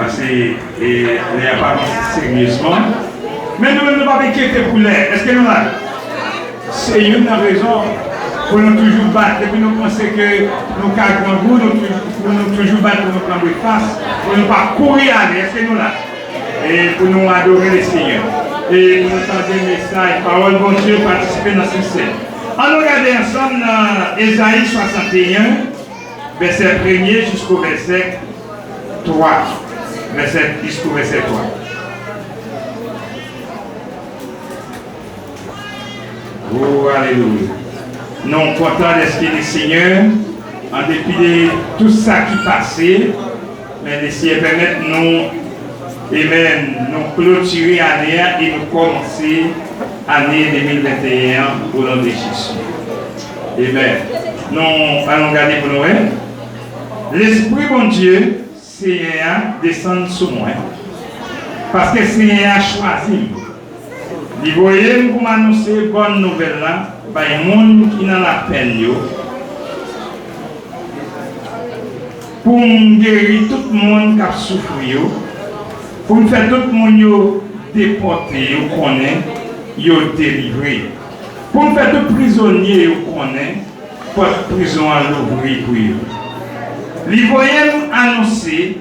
parce qu'il n'y a pas sérieusement. Mais nous ne pas inquiéter pour l'air. Est-ce que nous là? C'est une raison pour nous toujours battre. Et puis nous pensons que nous carrément nous toujours battre pour nous prendre face, pour ne pas courir aller. Est-ce que nous là? Et pour nous adorer le Seigneur. Et pour nous entendre le message, parole bon Dieu, participer dans ce scène. On nous regarde ensemble dans Ésaïe 61, verset 1er jusqu'au verset 3. Jusqu'au verset 3. Oh, alléluia. Nous sommes contents d'être le Seigneur, en dépit de tout ça qui passait, mais le Seigneur permet nous, amen, nous clôturer l'année et nous commencer l'année 2021 au nom de Jésus. Amen. Nous allons regarder pour nous. L'Esprit bon Dieu, Seigneur, descend sur moi. Parce que le Seigneur a choisi. Il voyait pour m'annoncer bonne nouvelle là, par les gens qui n'ont la peine, pour me guérir tout le monde qui a souffert, pour me faire tout le monde déporter, délivrer, pour me faire tout prisonnier, pour prison à l'ouvrir pour eux. Il voyait annoncer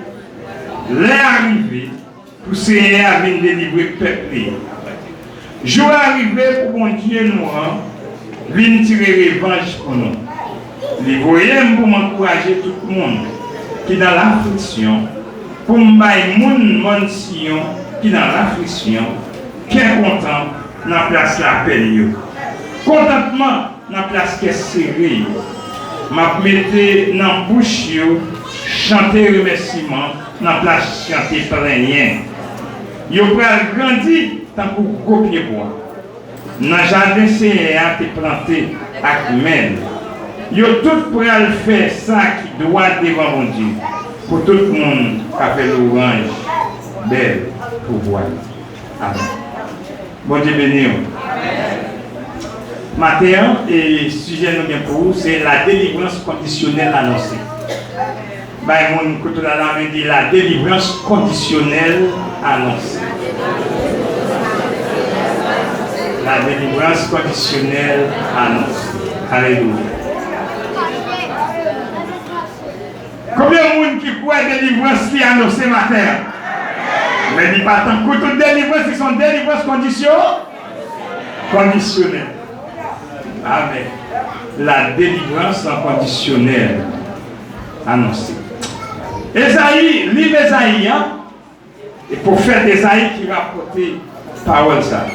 l'arrivée pour Seigneur à venir délivrer le peuple. Jour arrivé pour mon Dieu noir, venir tirer revanche pour nous. Les voyants pour m'encourager tout le monde qui est dans l'affliction, pour m'bailler mon Sion qui est dans l'affliction, qui est content dans la place la peine. Contentement dans la place qui est serrée. M'a mettre dans la bouche, chanter remerciement, dans la place chanter plaignant. Yo pral grandi tant que gros pied bois. Dans le jardin Seigneur te planté avec mel. Yo tout pral faire ça qui doit devant mon Dieu. Pour tout le monde qui a fait l'orange belle pour voir. Amen. Bon Dieu béni. Matin, et sujet nous bien pour vous, c'est la délivrance conditionnelle annoncée. Mon côté là, on dit la délivrance conditionnelle annoncée. La délivrance conditionnelle annoncée. Alléluia. Combien de monde qui croit délivrance qui est annoncée matin? Mais il pas tant que toute délivrance, ils sont délivrance conditionnelle. Amen. La délivrance conditionnelle annoncée. Esaïe, livre Esaïe, et prophète Esaïe qui rapportait parole ça.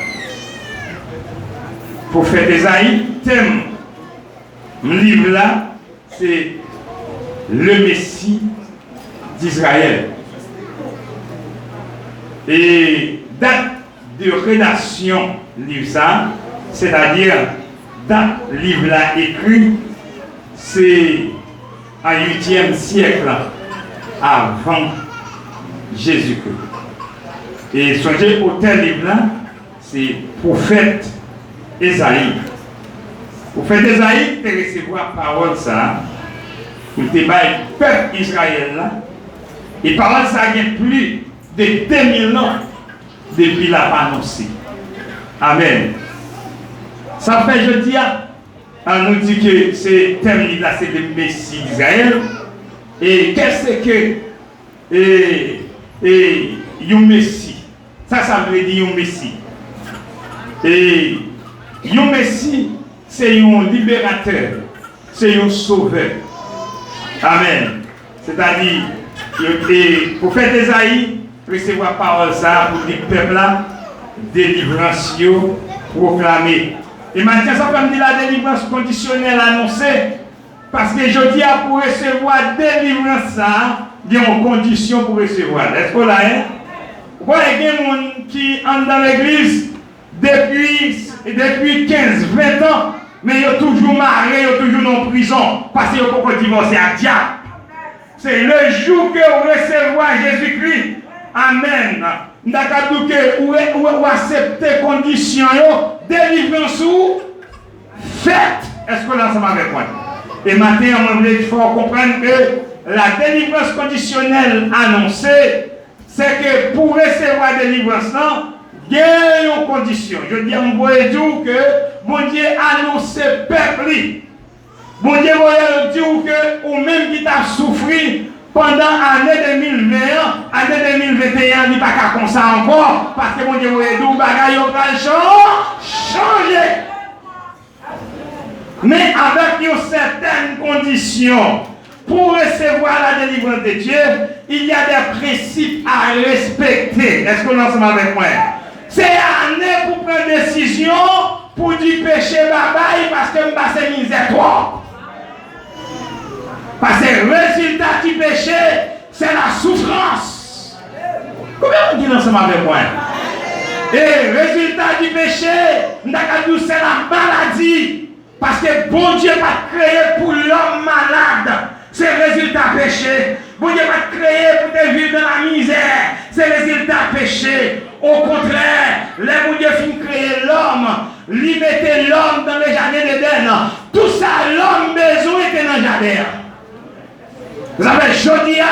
Prophète Esaïe, thème, le livre là, c'est le Messie d'Israël. Et date de rédaction livre ça, c'est-à-dire date livre là écrit, c'est au 8e siècle avant Jésus-Christ. Et songez au tel livre là, c'est prophète Esaïe. Prophète Esaïe, tu recevoir parole ça, pour te bailler peuple Israël là, et parole ça a plus de 2000 ans depuis la annoncée. Amen. Ça fait jeudi, on nous dit que c'est thème là, c'est le Messie d'Israël. Et qu'est-ce que un Messie? Ça veut dire un Messie. Et un Messie, c'est un libérateur, c'est un sauveur. Amen. C'est-à-dire, le prophète Esaïe recevoir parole ça pour le peuple là, délivrance proclamée. Et maintenant, ça peut me dire la délivrance conditionnelle annoncée. Parce que je dis pour recevoir délivrance ça, il y a une condition pour recevoir. Est-ce que là, vous voyez qu'il y a des gens qui entrent dans l'église depuis 15, 20 ans, mais ils sont toujours mariés, ils sont toujours en prison, parce qu'ils ont pas divorcé à diable. C'est le jour que vous recevez Jésus-Christ. Amen. D'accord, que vous acceptez les conditions, délivrance ou faites. Est-ce que là, ça m'a avec moi? Et maintenant, il faut comprendre que la délivrance conditionnelle annoncée, c'est que pour recevoir la délivrance, il y a une condition. Je dis à mon voyage que bon Dieu annonce le peuple. Bon Dieu voyage dire que ou même qui t'a souffert pendant l'année 2020, l'année 2021, il n'y a pas qu'à comme ça encore, parce que mon Dieu voyage dire que bagaille changer. Mais avec une certaine condition. Pour recevoir la délivrance de Dieu, il y a des principes à respecter. Est-ce qu'on est ensemble avec moi? C'est année pour prendre une décision pour du péché babaye parce que je passe misère trop. Parce que le résultat du péché, c'est la souffrance. Combien vous dites ensemble avec moi? Et le résultat du péché, c'est la maladie. Parce que bon Dieu va créer pour l'homme malade. C'est le résultat péché. Bon Dieu va créer pour te vivre dans la misère. C'est le résultat péché. Au contraire, les bon Dieu finit créer l'homme, lui mettait l'homme dans le jardin d'Éden. Tout ça, l'homme besoin était dans le jardin. Vous avez Jodia,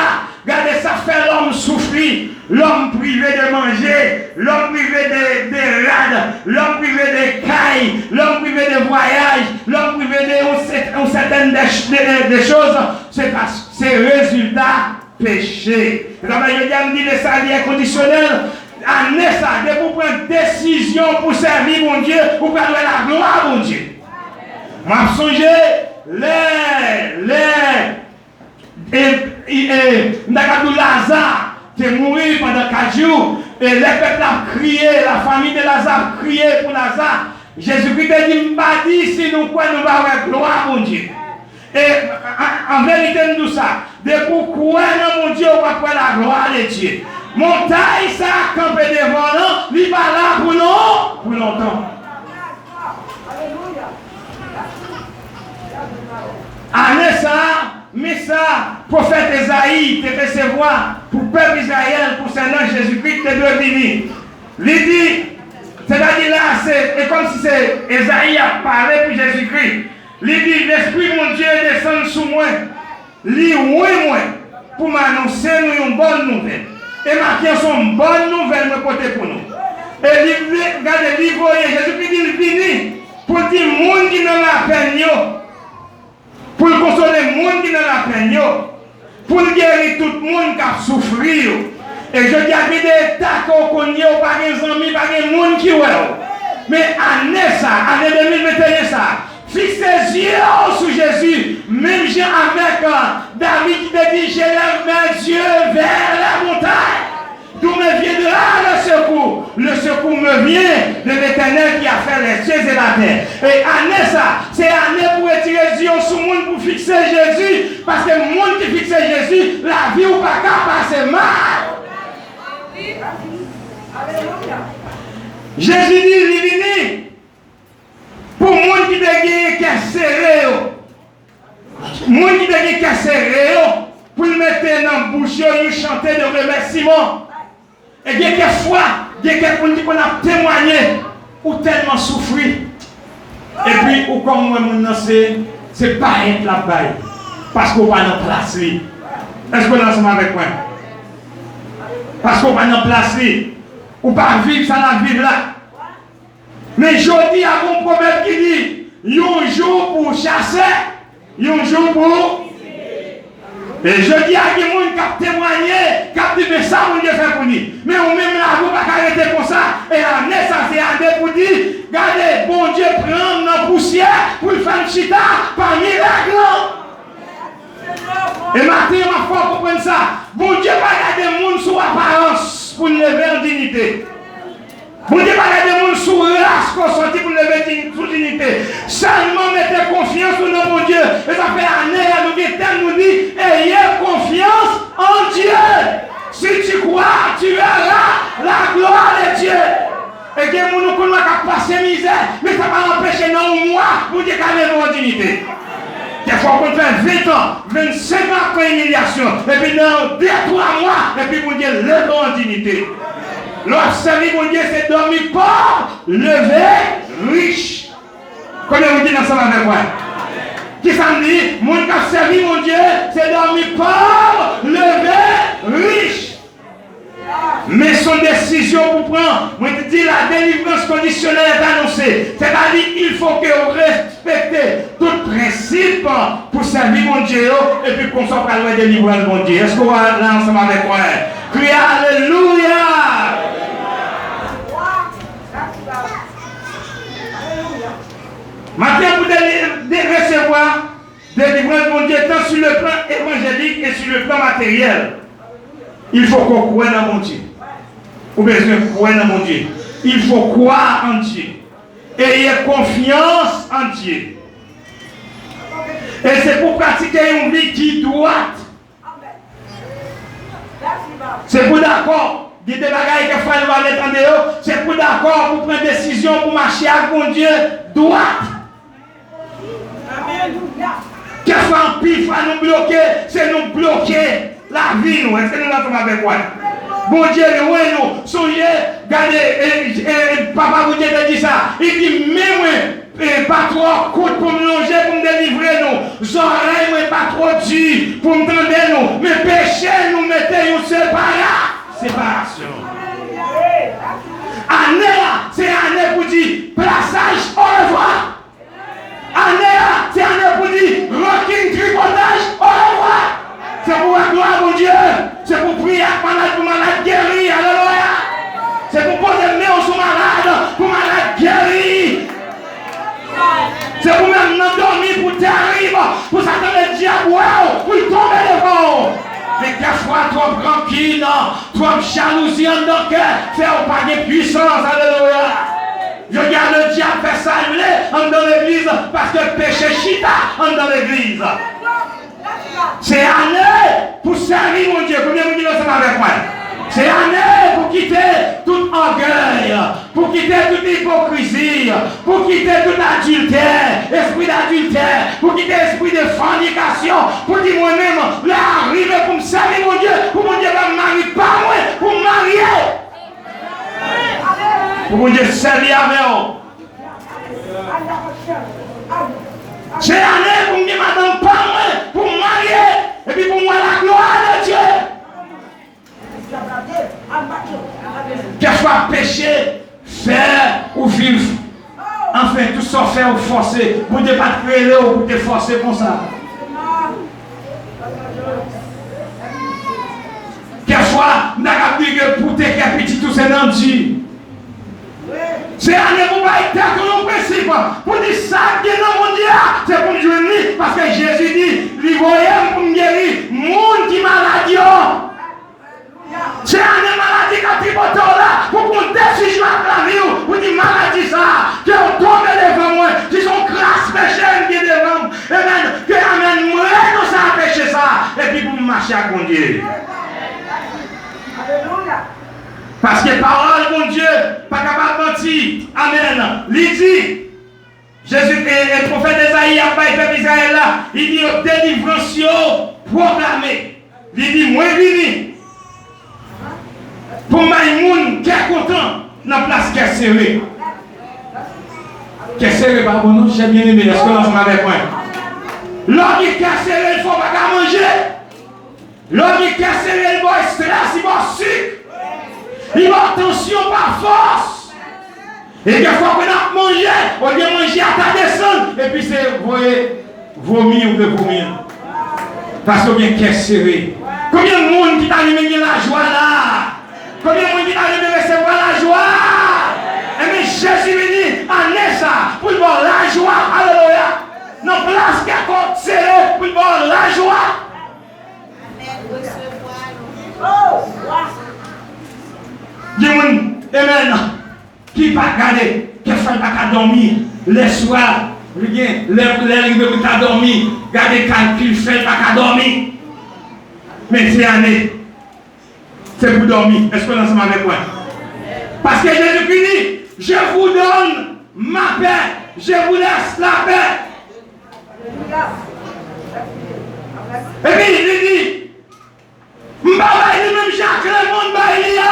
regardez ça fait l'homme souffrir, l'homme privé de manger, l'homme privé de rades, l'homme privé de cailles, l'homme privé de voyage, l'homme privé de certaines des choses. C'est résultat péché. Vous avez Jodia me dit le salaire conditionnel. Année ça, de pour prendre décision pour servir mon Dieu, pour prendre la gloire mon Dieu. Moi, je songe Lazare qui est mort pendant 4 jours et les peuples ont crié, la famille de Lazare a crié pour Lazare. Jésus-Christ a dit, m'a dit si nous quoi nous va avoir gloire mon Dieu. Et en vérité nous ça, de pourquoi mon Dieu on va prendre la gloire de Dieu. Montagne ça campé devant nous, il va là pour nous pour longtemps. Année ça, mais ça, prophète Esaïe te recevoir pour le peuple Israël, pour Seigneur Jésus-Christ, te doit venir. Il dit, c'est-à-dire là, c'est comme si c'est Esaïe a parlé pour Jésus-Christ. Il dit, l'Esprit mon Dieu descend sous moi. Lui, oui, moi, pour m'annoncer nous une bonne nouvelle. Et ma sont une bonne nouvelle me côté pour nous. Et regardez, Jésus-Christ dit, il vient pour dire, monde qui n'a la peine, pour consoler le monde qui n'a la peine, pour guérir tout le monde qui a souffert. Et je dis à des tas qu'on connaît, pas des amis, pas des monde qui est. Mais année ça, année 2021 ça, fixez les yeux sur Jésus, même Jean avec David qui te dit, je lève mes yeux vers la montagne. D'où me viendra le secours? Le secours me vient de l'Éternel qui a fait les cieux et la terre. Et année ça, c'est année pour retirer les yeux sur le monde pour fixer Jésus. Parce que le monde qui fixe Jésus, la vie ou pas qu'à passer mal. Jésus dit, il est venu pour le monde qui a gagné qui a serré. Le monde qui a gagné qui a serré, pour le mettre dans la bouche, il chanter de remerciement. Et il y a quelquefois, il y a quelqu'un qui a témoigné ou tellement souffrir. Et puis, ou comme moi, c'est pas être là-bas. Parce qu'on va dans place. Est-ce qu'on est ensemble avec moi? Parce qu'on va dans place. Ou pas vivre ça la vivre là. Mais je dis à mon prophète qui dit, il y a un jour pour chasser, il y a un jour pour... Et je dis à des gens qui ont témoigné, qui ont dit ça, mon Dieu fait pour nous. Mais on même là, vous ne pouvez pas arrêter comme ça. Et en est ça, c'est à pour dire, regardez, bon Dieu prend dans la poussière pour le faire chita par miracle. Et maintenant, ma foi, comprendre ça. Bon Dieu va garder le monde sous apparence pour le lever en dignité. Bon Dieu va garder le monde sous race consentie pour le lever sous dignité. Seulement mettez confiance au nom de Dieu. Et ça fait année à nous nous dit, ayez confiance en Dieu. Si tu crois, tu verras la gloire de Dieu. Et que nous ne pouvons pas passer misère, mais ça va empêcher non moi pour dire qu'elle est en dignité. Des fois, on fait 20 ans, 25 ans après humiliation, et puis dans 2-3 mois, et puis mon Dieu, lève en dignité. L'observer, mon Dieu, c'est dormir pauvre, lever riche. Comment vous dites ensemble avec moi? Qui ça me dit? Mon qui a servi, mon Dieu, c'est dormir pauvre, lever riche. décision pour prendre. Moi, je dis la délivrance conditionnelle est annoncée. C'est-à-dire qu'il faut que vous respectez tout principe pour servir mon Dieu et puis qu'on soit pas loin de délivrer mon Dieu. Est-ce qu'on va là ensemble avec moi? Criez Alléluia! Maintenant, vous devez recevoir délivrance mon Dieu tant sur le plan évangélique et sur le plan matériel. Il faut qu'on croie dans mon Dieu. Ou besoin de croire dans mon Dieu. Il faut croire en Dieu. Ayez confiance en Dieu. Et c'est pour pratiquer une vie qui est droite. C'est pour d'accord. Des bagailles que frère va mettre en dehors. C'est pour d'accord pour prendre des décisions pour marcher avec mon Dieu droite. Qu'est-ce qu'on pif à nous bloquer? C'est nous bloquer la vie. Nous. Est-ce que nous l'entendons avec moi? Bon Dieu, nous, songez, regardez, papa vous Dieu te dit ça. Il dit, mais pas trop coûte pour me longer, pour me délivrer nous. Oreilles, mais pas trop dur pour me tendre nous. Mais péché, nous mettez une séparation. Année là, c'est année pour dire, plaçage, au revoir. Année là, c'est année pour dire, rocking, tripotage, au revoir. C'est pour la gloire mon Dieu. C'est pour prier pour malade guéri. Alléluia. C'est pour poser le nez sur malade pour malade guéri. C'est pour même non dormir pour terrible. Pour s'attendre le diable pour tomber devant. Mais quelquefois trop tranquille, trop jalousie en ton cœur. Faire pas de puissance. Alléluia. Je regarde le diable faire saluer dans l'église parce que péché chita dans l'église. C'est année pour servir mon Dieu. Combien vous dites ensemble avec moi? C'est année pour quitter tout orgueil, pour quitter toute hypocrisie, pour quitter tout adultère, esprit d'adultère, pour quitter l'esprit de fornication, pour dire moi-même, là, arriver pour me servir mon Dieu, pour mon Dieu va me marier, pas moi, pour me marier. Pour mon Dieu servir avec vous. C'est année pour me dire, madame, pas moi, pour me marier, et puis pour moi, la gloire de Dieu. Quelquefois péché, faire ou vivre. Enfin, tout ça faire ou forcer. Vous ne devez pas te créer ou pour te forcer comme ça. Quelquefois, nous avons dit que pour te faire petit, tout c'est dans Dieu. C'est année pour pas être comme principe. Pour dire ça qui est dans mon Dieu, c'est pour me joindre. Parce que Jésus dit, il voyait pour me guérir. Monde qui maladie. C'est une maladie qui a tripoté là pour prendre des décisions à la vie. Pour dire maladie ça, qui ont tombé devant moi, qui sont grâce péché qui est devant moi. Amen. Que amène moi dans ça péché ça. Et puis pour marcher à mon Dieu. Alléluia. Parce que parole, mon Dieu, pas capable de mentir. Amen. Il dit, Jésus et le prophète Esaïe a pas été Israël là. Il dit, délivrance proclamée. Il dit, moi vini. Pour Maïmoun qui est content, dans la place qui est serrée. Qui est serrée, pardon, non, j'ai bien aimé. Est-ce que l'on s'en avec moi? L'homme qui est serré, il ne faut pas manger. L'homme qui est serré, il va stress, il va sucre. Il va tension par force. Et quelquefois, on a mangé, on vient manger à ta descente. Et puis c'est, vous voyez, vomir ou de vomir. Parce que bien qui est serré. Combien de monde qui t'a allumé la joie là? Combien de monde qui t'a allumé recevoir la joie? Et bien Jésus venu en ça pour voir la joie. Alléluia. Non, place qui a compte serré pour voir la joie. Amen. Qui va regarder, qui fait pas dormir, les soirs, les ne pas dormir, regardez calcul, fait pas dormir. Mais c'est année, c'est pour dormir. Est-ce que nous sommes avec moi? Parce que Jésus dit, je vous donne ma paix, je vous laisse la paix. Et puis il dit, Mbaba, il même Jacques, le monde, il est là.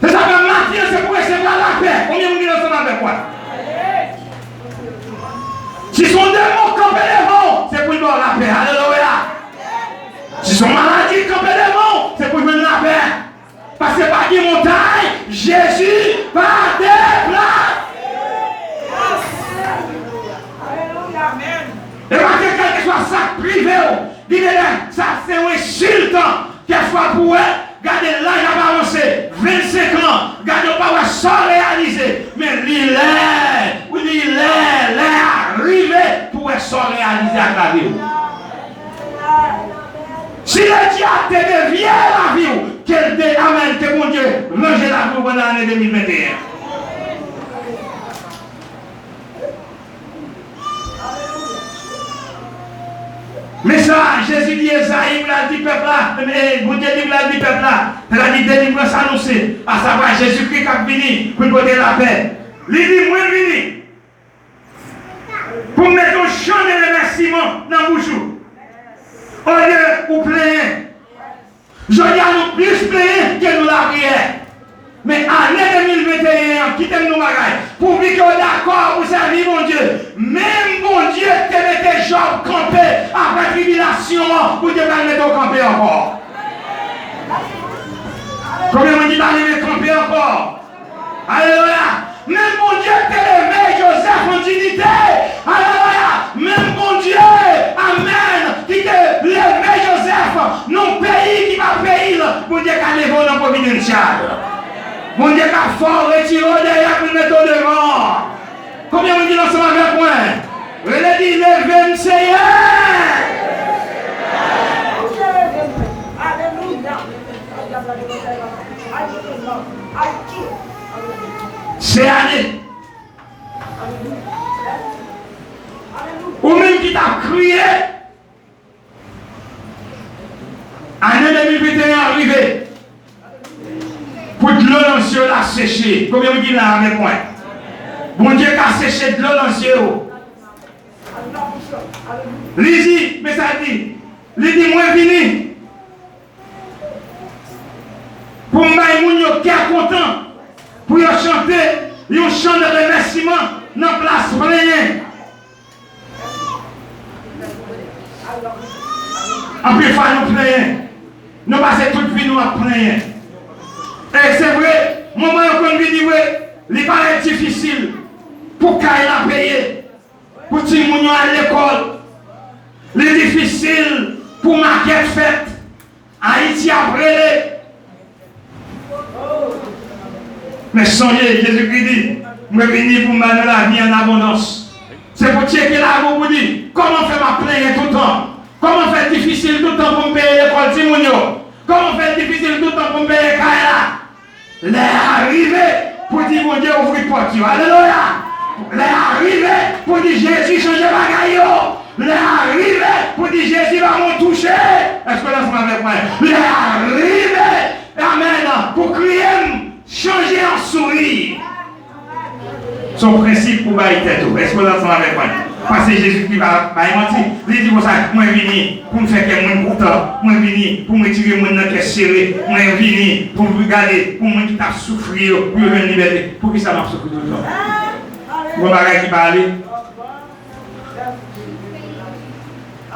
C'est ça que Matthieu, c'est pour recevoir la paix. Combien de gens sont avec moi? Si son démon campé devant, c'est pour lui donner la paix. Alléluia. Si son maladie campé devant, c'est pour lui donner la paix. Parce que pas de montagne. Jésus va déplacer. Et parce que quel que soit ça privé, ça c'est un insultant. Quelquefois pour eux, regardez l'âge a avancé, 25 ans, regardez pas sans réaliser. Mais il est arrivé pour sans réaliser à la vie. Si le diable te devient la vie, qu'elle te amène, que mon Dieu, manger la vie pendant l'année 2021. Mais ça, Jésus dit Esaïe, il a dit peuple là, bon Dieu dit, il a dit peuple là, il a dit délivrance annoncée, à savoir Jésus-Christ qui a venu pour donner la paix. Il dit, moi venu pour mettre un chant de remerciement dans la bouche. Au lieu de plaindre, je dis à nous plus plaindre que nous la prière. Mais année 2021, quittez nos bagages. Pour que vous d'accord pour servir mon Dieu. Même mon Dieu te mette Job campé après tribulation pour te mettre camper encore. Combien on dit d'aller camper encore? Alléluia. Même mon Dieu te levé Joseph en dignité. Alléluia. Même mon Dieu, amen, qui te levé Joseph, non pays qui va payer pour Dieu qu'à l'évo dans la providentiale. Mon Dieu qu'a fort retiré derrière pour mettre devant. Combien on dit ensemble avec moi? Il a dit levez Seigneur. C'est année. Ou même qui t'a crié. Année 2021 arrivée. Pour de l'eau dans le ciel a séché. Combien vous dites là avec moi? Bon Dieu qui a séché de l'eau dans le ciel. Lisi, mais ça dit, il dit moi vini. Pour moi, qui est content. Pour chanter, un chant de remerciement dans la place pleine. En plus, il faut nous plaindre. Nous passons toute vie nous à plaindre. Et c'est vrai, moment où on dit, il paraît difficile pour qu'il a payé, pour que les gens à l'école. Il est difficile pour maquette fête. Haïti après. Mais songez, Jésus-Christ dit, je suis venu pour me donner la vie en abondance. C'est pour checker la vie pour dire, comment faire ma plainte tout le temps? Comment faire difficile tout le temps pour me payer l'école Timounio? Comment faire difficile tout le temps pour me payer Kaila? Les arrivé pour dire mon Dieu ouvre porte. Alléluia. Les arrivé pour dire Jésus change la gaille. Les arrivé pour dire Jésus va me toucher. Est-ce que là c'est avec moi? Les arrivé, amen, pour crier, changer en sourire. Son principe pour bailler tête. Est-ce que là c'est avec moi? Parce que Jésus qui va mentir, il dit comme ça, moi je viens pour me faire que moi pourtant, moi je viens pour me tirer mon dans caisse serré, moi je viens pour me regarder, pour moi qui t'a souffrir, pour me libérer, pour qui ça m'a souffert tout le temps. Bon bagage qui parle.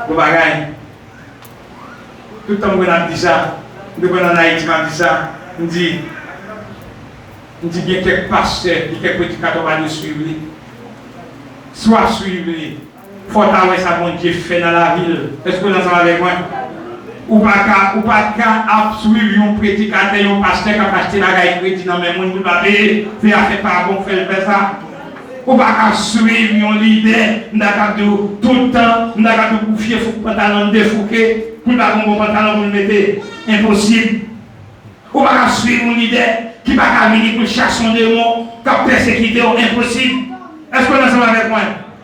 Bon bagage. Tout le temps qu'on a dit ça, depuis en Haïti m'a dit ça, on dit qu'il y a quelques pasteurs, quelques prédicateurs qui vont nous suivre. Soit suivi, il faut avoir ça bon Dieu fait dans la ville. Est-ce que vous êtes ensemble avec moi? Ou pas qu'à suivre un prédicateur, un pasteur qui a acheté la gaille crédit dans mes monde, vous ne pouvez pas payer, faire pas bon, faire ça. Ou pas qu'à suivre un leader, tout le temps, vous n'avez pas bouffer le pantalon défouqué, pour ne pas bon pantalon pour le mettre, impossible. Ou pas qu'à suivre un leader qui va venir pour chasser un démon, qui a persécuté, impossible. Est-ce que vous êtes ensemble avec moi?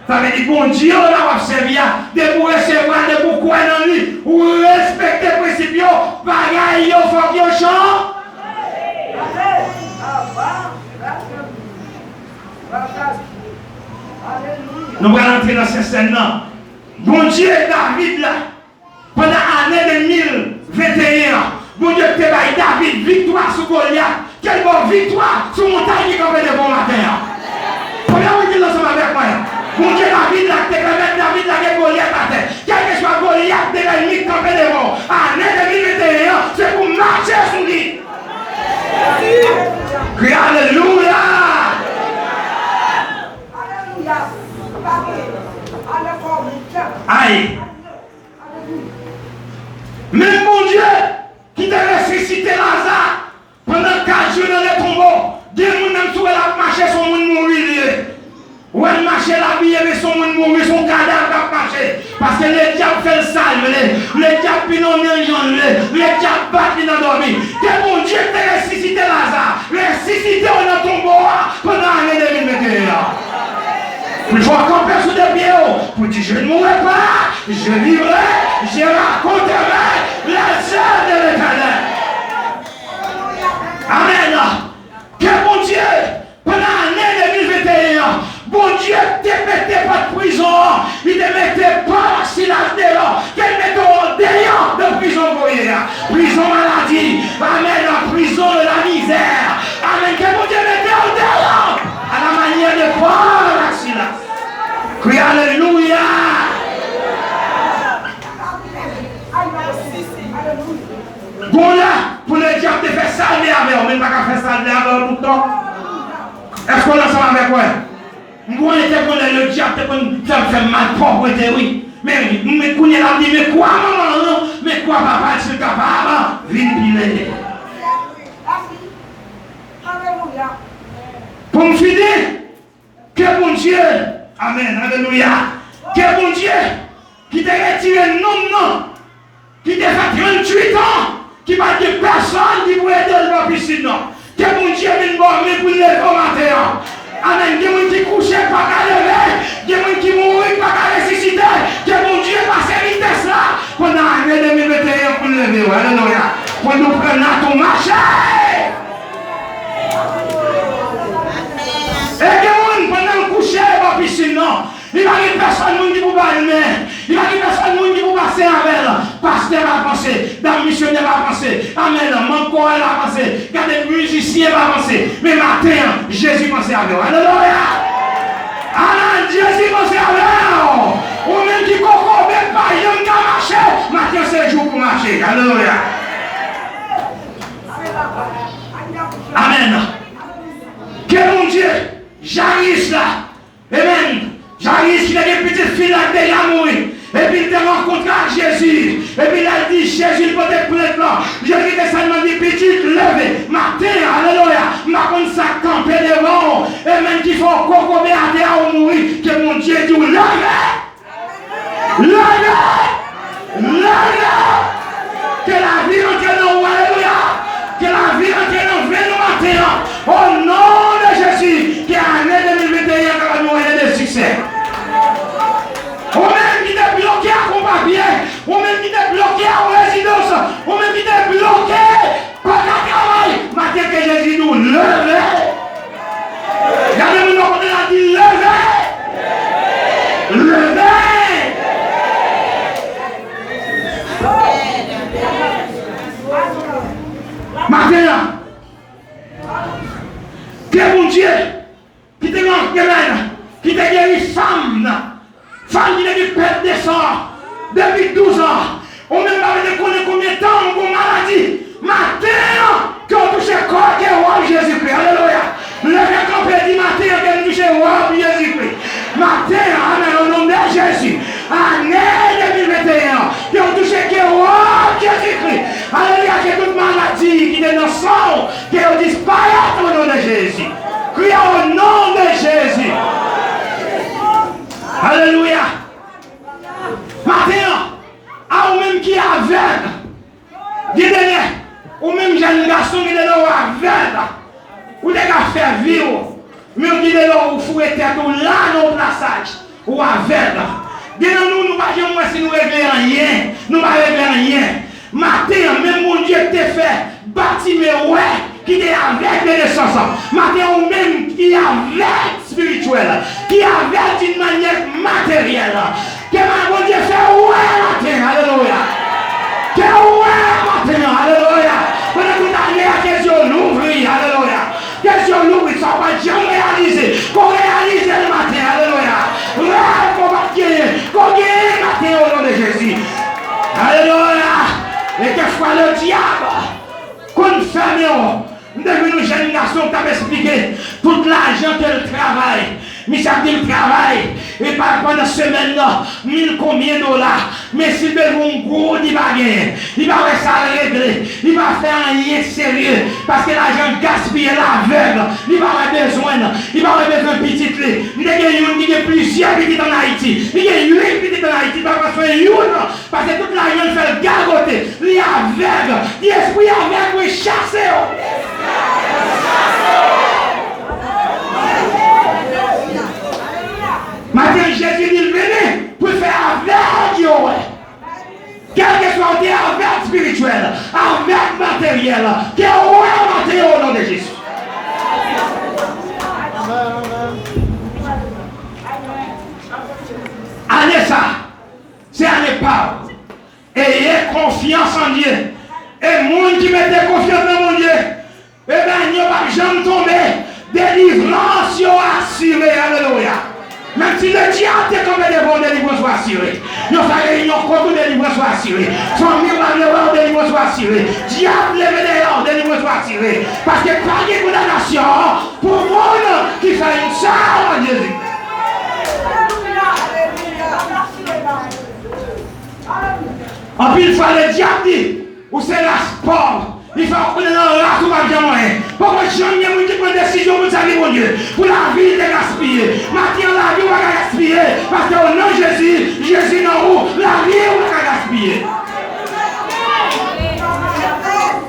Ça veut dire bon Dieu, on a observé, de pour recevoir, de pour quoi dans lui, ou respecter les principes, bagaille, il faut qu'il chante. Nous allons entrer dans cette scène-là. Bon Dieu, David, là, pendant l'année 2021, bon Dieu, te baille David, victoire sur Goliath. Quelle bonne victoire sur montagne qui campait de bon matin. Combien vous dites ensemble avec moi? Mon Dieu, David, là, te permet David, là, que Goliath à terre. Quel que soit Goliath, de l'ennemi qui campait de bon. Année 2021, c'est pour marcher sur lui. Criez Aïe. Même mon Dieu, qui t'a ressuscité Lazare pendant 4 jours dans les tombeaux, des gens même sur la marché, son monde mourir. Ou elle marche la vie, mais son monde mourir, son cadavre va marcher. Parce que les diables fait le sale, les diables pinent les gens, les diables battent dans dormir. Que mon Dieu t'a ressuscité Lazare, ressuscité dans le tombeau pendant l'année 2021. Il faut camper sous des pieds pour dire je ne mourrai pas, je vivrai, je raconterai la sœur de l'Éternel. Amen. Que mon Dieu, pendant l'année 2021, bon Dieu te mettait pas de prison, il te mettait pas la silence dehors, qu'il mettait en dehors de prison prison maladie, amen, la prison de la misère, amen, que mon Dieu mettait en dehors, à la manière de Paul la silence. Crie alléluia. Bon là, pour le diable de faire salver avec, on ne peut pas faire salver avec tout le temps. Est-ce qu'on est ensemble avec moi? Moi, le diable fait mal pauvreté, oui. Mais qu'on est là, mais quoi, maman? Mais quoi, papa, tu es capable? Viens piler. Pour me finir, que bon Dieu, amen, alléluia, que bon Dieu, qui t'a retiré non, qui t'a fait 38 ans, qui m'a dit personne qui pouvait être dans la piscine, non. Que bon Dieu vienne dormir pour lever au matin. Amen. Il y a des gens qui couchent, pas qu'à lever. Il y a des gens qui mourent, pas qu'à ressusciter. Que mon Dieu passe à vitesse là. Pendant l'année 2021 pour lever. Alléluia. Pour nous prendre à ton marché. Et que pendant le coucher, pas piscine, non. Il n'y a personne qui peut pas aimer. Il n'y a personne qui peut passer avec elle. Pasteur va penser, dame missionnaire va penser, amen, mon corps va penser, quand les musiciens va penser. Mais matin, Jésus pensait avec elle. Alléluia. Amen, Jésus pensait avec elle. Ou même qui coco, même pas, il y a un gars marché. Matin, c'est le jour pour marcher. Alléluia. Amen. Que mon Dieu, j'arrive là. Amen. J'arrive, il a des petites filles là, déjà mourir. Et puis il te rencontre Jésus. Et puis il a dit, Jésus, il peut être plein là. Jésus descend, m'a dit, petite, levez. Matin, alléluia. Ma contre ça camper devant. Et même qu'il faut coco à terre ou mourir. Que mon Dieu dit, levez. Levez. Levez. Que la vie entre dans nous, alléluia. Que la vie entre dans nous matin. Au nom de Jésus. Que l'année 2021 va nous aider de succès. Ou même qui est bloqué à ton papier, ou même qui est bloqué à résidence, ou même qui est bloqué par le travail. Matin que Jésus nous levez. Regardez-nous, on a dit levez. Levez. Matin, que mon Dieu, qui te guéri, qui te guéri femme. Femme qui a dû perdre des sangs depuis 12 ans. On même pas de connaître combien de temps on a maladie. Matin, quand on touche le corps qui est roi Jésus-Christ. Alléluia. Le vrai campé dit matin qu'on touche le roi Jésus-Christ. Matin, amen, au nom de Jésus. Année 2021, qu'on touche le roi Jésus-Christ. Alléluia, que toute maladie qui est dans le sang, qu'elle disparaisse au nom de Jésus. Crie au nom de Jésus. Alléluia. Matin, à ou même qui est aveugle, ou même jeune garçon qui est là aveugle, ou des gars faire vivre, même qui est là où fouet tête ou là dans le passage, ou aveugle. Nous ne pouvons pas si nous réveillons rien, nous ne réveillons rien. Matin, même mon Dieu t'a fait bâtiment, ouais, qui est avec les naissances. Matin, ou même qui est avec spirituel, qui est avec d'une manière matérielle. Que mon Dieu fait ouais matin, alléluia. Que ouais matin, alléluia. Pendant toute l'année, que Dieu l'ouvre, alléluia. Que Dieu l'ouvre, ça va jamais réaliser. Qu'on réalise le matin, alléluia. Rêve qu'on va gagner, qu'on gagne matin au nom de Jésus. Alléluia. Et quelquefois le diable, qu'on ferme, nous devons nous jeunes garçons qui t'avait expliqué tout l'argent qu'elle travaille. Monsieur a dit le travail. Et pas pendant la semaine, 1000 combien de dollars. Mais s'il veut un gros, il va gagner. Il va faire ça régler. Il va faire un lien sérieux. Parce que l'argent gaspillé l'aveugle. Il va avoir besoin. Il va avoir besoin de petites clés. Il y a plusieurs petites en Haïti. Il y a une petite en Haïti. Parce que toute l'argent fait le garroter. Il est aveugle. L'esprit aveugle, il chasse. Maintenant, Jésus dit, venez pour faire avec vous. Quel que soit le avec spirituel, avec matériel, que vous matériel au nom de Jésus. Allez ça, c'est année pas. Ayez confiance en Dieu. Et monde qui mettez confiance dans mon Dieu, eh bien, il n'y a pas jamais tombé. Délivrance assurée. Alléluia. Même si le diable est tombé devant, délivrance soit assurée. Nous faisons réunion contre délivrance soit assurée. Famille va lever, délivrance soit assurée. Diable levé dehors, délivrance soit assurée. Parce que pas de condamnation pour monde qui fait une charge à Jésus. En plus, il faut le diable dit, ou c'est la sport. Il faut qu'on ait un race ou pas bien moyen. Pourquoi jamais il qui prend une décision pour saluer mon Dieu? Pour la vie de gaspiller. Maintenant, la vie on va gaspiller. Parce qu'au nom de Jésus, Jésus dans où? La vie on va gaspiller.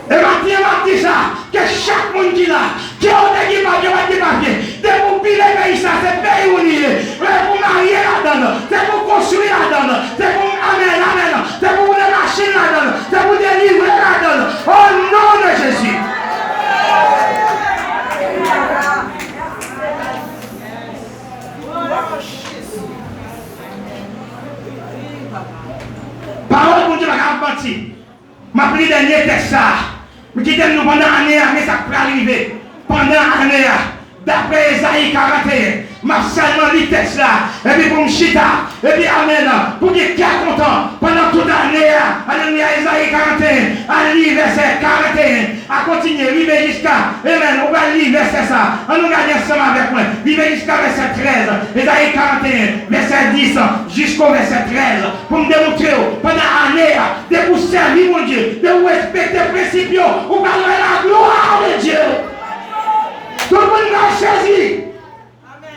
Et maintenant, ça, que chaque monde qui là, qui a des papiers, c'est pour piler le pays, ça, c'est pays où il est. C'est pour marier là-dedans, c'est pour construire là-dedans, c'est pour amen, c'est pour les machines là-dedans, c'est pour délivrer là-dedans. Au nom de Jésus. Parole pour Dieu, ma partie. Ma pris dernier texte ça. Mais qui nous pendant l'année, mais ça peut arriver. Pendant l'année, d'après Esaïe 41, ma seulement lu texte là. Et puis pour me chita. Et puis amen. Pour qu'il y ait content. Pendant toute l'année, alléluia, Esaïe 41, à lire verset 41, à continuer, arriver jusqu'à, amen, on va lire verset ça. On nous garde ensemble avec moi. Arriver jusqu'à verset 13, Esaïe 41, verset 10, jusqu'au verset 13. Pour me démontrer, pendant l'année, de vous servir mon Dieu, de vous respecter les principes, vous parlerez la gloire de Dieu. Tout le monde va saisir.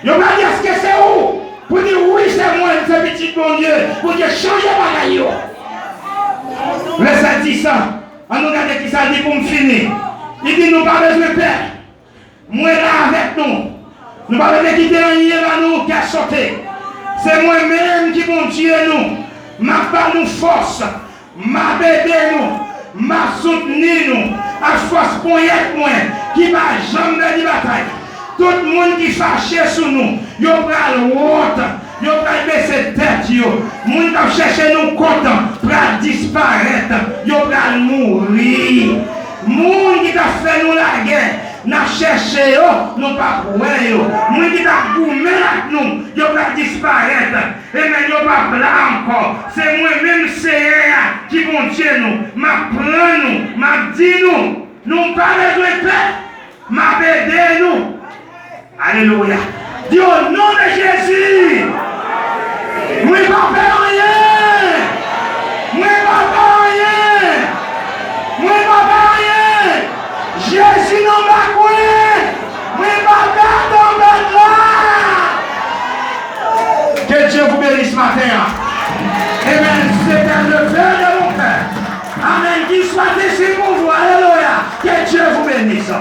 Vous va dire ce que c'est où? Pour dire oui, c'est moi, ce petit bon Dieu. Pour dire changer ma gaillot. Verset 10, on nous regarde qui ça dit pour me finir. Il dit nous pas besoin de père. Moi là avec nous. Nous pas besoin de quitter rien à nous qui a sauté. C'est moi-même qui bon Dieu nous. M'a pas nous force. M'a bébé nous. M'a soutenu nous. À force pour y être moi. Qui va jamais de bataille. Tout le monde qui fâche sur nous, il va le honte, il va baisser tête, il va chercher nous content, pour disparaître, il va mourir. Le monde qui a fait nous la guerre, n'a cherché, nous pas pour eux. Le monde qui a gourmé avec nous, il va disparaître. Et même il va là encore. C'est moi-même, c'est qui vont Dieu nous, m'a prend nous, m'a dit nous, nous pas besoin de paix, m'a aidé nous. Alléluia. Dis au nom de Jésus. Moi, je ne pas faire rien. Moi, je ne pas faire rien. Moi, je ne pas faire rien. Jésus n'a pas quoi. Moi, je ne pas faire dans le là. Que Dieu vous bénisse ce matin. Amen. C'est le Père de mon Père. Amen. Qu'il soit ici pour vous. Alléluia. Que Dieu vous bénisse.